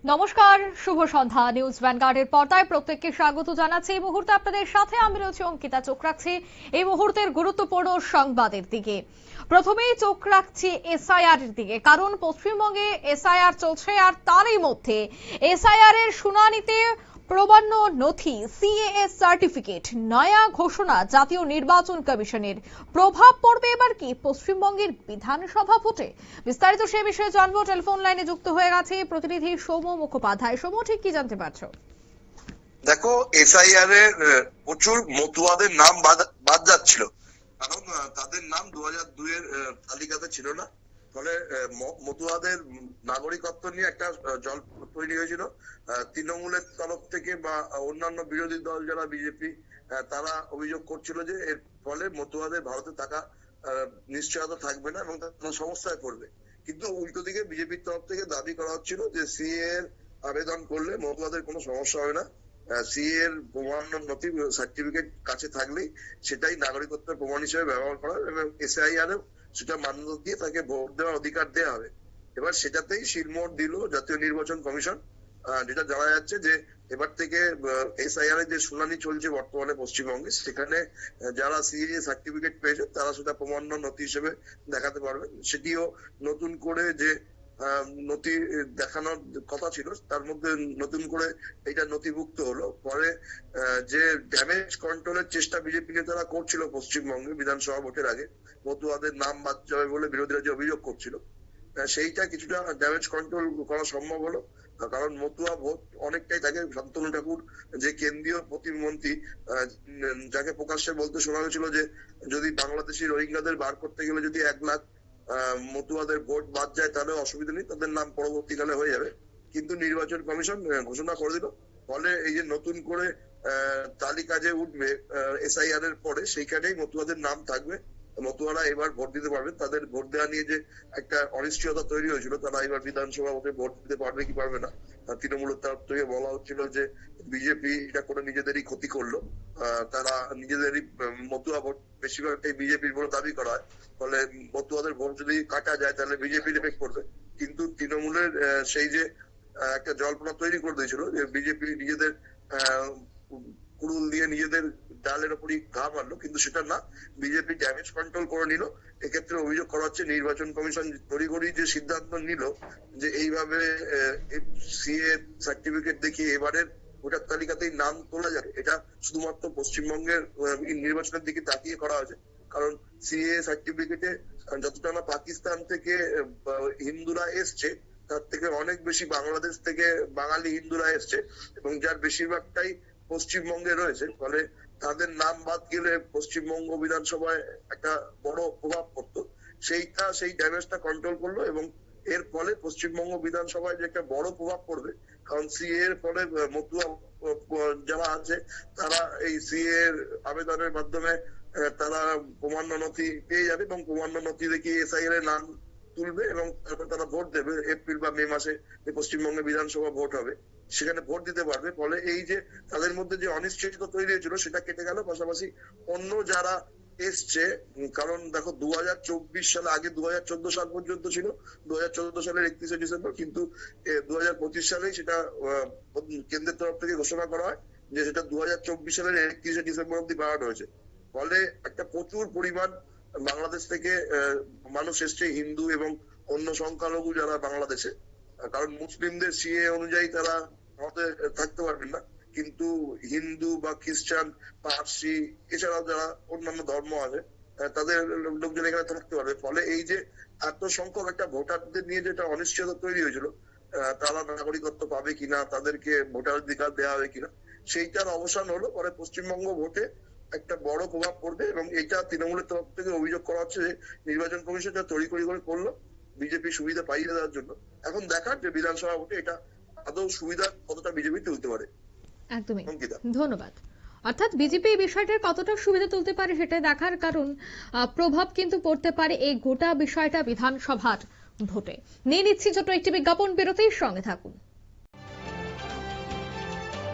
নমস্কার, শুভ সন্ধ্যা। নিউজ ভ্যানগার্ডের পর্দায় প্রত্যেককে স্বাগত জানাচ্ছি। এই মুহূর্তে আপনাদের সাথে আমি রয়েছি অঙ্কিতা। চোখ রাখছি এই মুহূর্তের গুরুত্বপূর্ণ সংবাদের দিকে। প্রথমেই চোখ রাখছি এসআইআর এর দিকে, কারণ পশ্চিমবঙ্গে এসআইআর চলছে আর তারই মধ্যে এসআইআর এর শুনানিতে প্রমাণ্য নথি সিএএ সার্টিফিকেট নয়া ঘোষণা জাতীয় নির্বাচন কমিশনের। প্রভাব পড়বে এবার কি পশ্চিমবঙ্গের বিধানসভা ভোটে? বিস্তারিত সে বিষয়ে জানবো। টেলিফোন লাইনে যুক্ত হয়ে গেছে প্রতিনিধি সৌম মুখোপাধ্যায়। সৌম, ঠিক কি জানতে পারছো? দেখো, এসআইআর এর প্রচুর মতুয়াদের নাম বাদ যাচ্ছিল, কারণ তাদের নাম 2002 এর তালিকাতে ছিল না। ফলে মতুয়াদের নাগরিকত্ব নিয়ে একটা জল তৈরি হয়েছিল। তৃণমূলের তরফ থেকে বা অন্যান্য বিরোধী দল যারা বিজেপি, তারা অভিযোগ করছিল যে এর ফলে মতুয়াদের ভারতে থাকা নিশ্চয়তা থাকবে না এবং তারা সমস্যায় পড়বে। কিন্তু উল্টো দিকে বিজেপির তরফ থেকে দাবি করা হচ্ছিল যে সিএ এর আবেদন করলে মতুয়াদের কোনো সমস্যা হবে না। সিএ এর প্রমাণ নথি সার্টিফিকেট কাছে থাকলেই সেটাই নাগরিকত্বের প্রমাণ হিসেবে ব্যবহার করা হবে এবং এসআইআর সেটা মান্যতা দিয়ে তাকে ভোট দেওয়ার অধিকার দেওয়া হবে। এবার সেটাতেই শিলমোহর দিল জাতীয় নির্বাচন কমিশন। যেটা জানা যাচ্ছে যে এবার থেকে এসআইআর এর যে শুনানি চলছে বর্তমানে পশ্চিমবঙ্গে, সেখানে যারা সিএ সার্টিফিকেট পেয়েছে তারা সেটা প্রমাণ্য নথি হিসেবে দেখাতে পারবেন। সেটিও নতুন করে যে নথি দেখানোর কথা ছিল তার মধ্যে নতুন করে এটা নথিভুক্ত হলো। পরে যে ড্যামেজ কন্ট্রোলের চেষ্টা বিজেপি নেতারা করছিল পশ্চিমবঙ্গে বিধানসভা ভোটের আগে, মতুয়াদের নাম বাদ যাবে বলে বিরোধীরা যে অভিযোগ করছিল, সেইটা কিছুটা ড্যামেজ কন্ট্রোল করা সম্ভব হলো। কারণ মতুয়া ভোট অনেকটাই থাকে। শান্তনু ঠাকুর যে কেন্দ্রীয় প্রতিমন্ত্রী, যাকে প্রকাশ্যে বলতে শোনা হয়েছিল যে যদি বাংলাদেশি রোহিঙ্গাদের বার করতে গেলে যদি 1 লাখ মতুয়াদের ভোট বাদ যায় তাহলে অসুবিধা নেই, তাদের নাম পরবর্তীকালে হয়ে যাবে। কিন্তু নির্বাচন কমিশন ঘোষণা করে দিল। ফলে এই যে নতুন করে তালিকা যে উঠবে এসআইআর এর পরে, সেইখানেই মতুয়াদের নাম থাকবে। মতুয়ারা এবার ভোট দিতে পারবে। তাদের ভোট দেওয়া নিয়ে যে একটা অনিশ্চয়তা তৈরি হয়েছিল, তারা এবার বিধানসভা ভোটে ভোট দিতে পারবে কি পারবে না। তৃণমূলের তরফ থেকে বলা হচ্ছিল যে বিজেপি এটা করে নিজেদেরই ক্ষতি করলো। তারা নিজেদেরই মতুয়া ভোট বেশিরভাগটাই বিজেপির বলে দাবি করা হয়। ফলে মতুয়াদের ভোট যদি কাটা যায় তাহলে বিজেপির এফেক্ট করবে। কিন্তু তৃণমূলের সেই যে একটা জল্পনা তৈরি করে দিয়েছিল যে বিজেপি নিজেদের কুড়ুল দিয়ে নিজেদের ডালের উপরই ঘা মারলো, কিন্তু সেটা না, বিজেপি ড্যামেজ কন্ট্রোল করে নিল। এক্ষেত্রে অভিযোগ করা হচ্ছে নির্বাচন কমিশন তড়িঘড়ি যে সিদ্ধান্ত নিল যে এইভাবে সিএ সার্টিফিকেট দেখিয়ে এবারের ভোটার তালিকাতেই নাম তোলা যাবে, এটা শুধুমাত্র পশ্চিমবঙ্গের নির্বাচনের দিকে তাকিয়ে করা হয়েছে। কারণ সিএ সার্টিফিকেটে যতটা না পাকিস্তান থেকে হিন্দুরা এসছে, তার থেকে অনেক বেশি বাংলাদেশ থেকে বাঙালি হিন্দুরা এসছে এবং যার বেশিরভাগটাই পশ্চিমবঙ্গে রয়েছে। ফলে তাদের নাম বাদ গেলে পশ্চিমবঙ্গ বিধানসভায় একটা বড় প্রভাব পড়তো। সেই ড্যামেজটা কন্ট্রোল করলো এবং এর ফলে পশ্চিমবঙ্গ বিধানসভায় যে একটা বড় প্রভাব পড়বে। কারণ সিএ এর ফলে মতুয়া যারা আছে তারা এই সিএ এর আবেদনের মাধ্যমে তারা প্রমাণ্য নথি পেয়ে যাবে এবং প্রমাণ্য নথি দেখিয়ে এসআইআর এর নাম তুলবে এবং তারপর তারা ভোট দেবে। এপ্রিল বা মে মাসে পশ্চিমবঙ্গে বিধানসভা ভোট হবে, সেখানে ভোট দিতে পারবে। ফলে এই যে তাদের মধ্যে যে অনিশ্চয়তা তৈরি হয়েছিল সেটা কেটে গেল। পাশাপাশি অন্য যারা এসছে, কারণ দেখো 2024 সালে, আগে 2014 সাল পর্যন্ত ছিল, 2014 সালের 31শে ডিসেম্বর, কিন্তু 2025 সালেই সেটা কেন্দ্রের তরফ থেকে ঘোষণা করা হয় যে সেটা 2024 সালের 31শে ডিসেম্বর অব্দি বাড়ানো হয়েছে। ফলে একটা প্রচুর পরিমাণ বাংলাদেশ থেকে মানুষ এসছে, হিন্দু এবং অন্য সংখ্যালঘু যারা বাংলাদেশে। কারণ মুসলিমদের সিএ অনুযায়ী তারা ভারতে থাকতে পারবেন না, কিন্তু হিন্দু বা খ্রিস্টান, পার্সি, এছাড়াও যারা অন্যান্য ধর্ম আছে তাদের লোকজন এখানে থাকতে পারবে। ফলে এই যে এত সংখ্যক একটা ভোটারদের নিয়ে যেটা অনিশ্চয়তা তৈরি হয়েছিল, তারা নাগরিকত্ব পাবে কিনা, তাদেরকে ভোটার অধিকার দেওয়া হবে কিনা, সেইটার অবসান হলো। পরে পশ্চিমবঙ্গ ভোটে একটা বড় প্রভাব পড়বে এবং এটা তৃণমূলের তরফ থেকে অভিযোগ করা হচ্ছে যে নির্বাচন কমিশন যা তড়িঘড়ি করে করলো বিজেপি সুবিধা পাইয়ে দেওয়ার জন্য। এখন দেখার যে বিধানসভা ভোটে এটা আদৌ সুবিধা কতটা বিজেপি তুলতে পারে। একদমই, ধন্যবাদ। অর্থাৎ বিজেপি এই বিষয়টার কতটা সুবিধা তুলতে পারে সেটা দেখার, কারণ প্রভাব কিন্তু পড়তে পারে এই গোটা বিষয়টা বিধানসভার ভোটে। নিয়ে নিচ্ছি ছোট একটি বিজ্ঞাপন বিরতির, সঙ্গে থাকুন।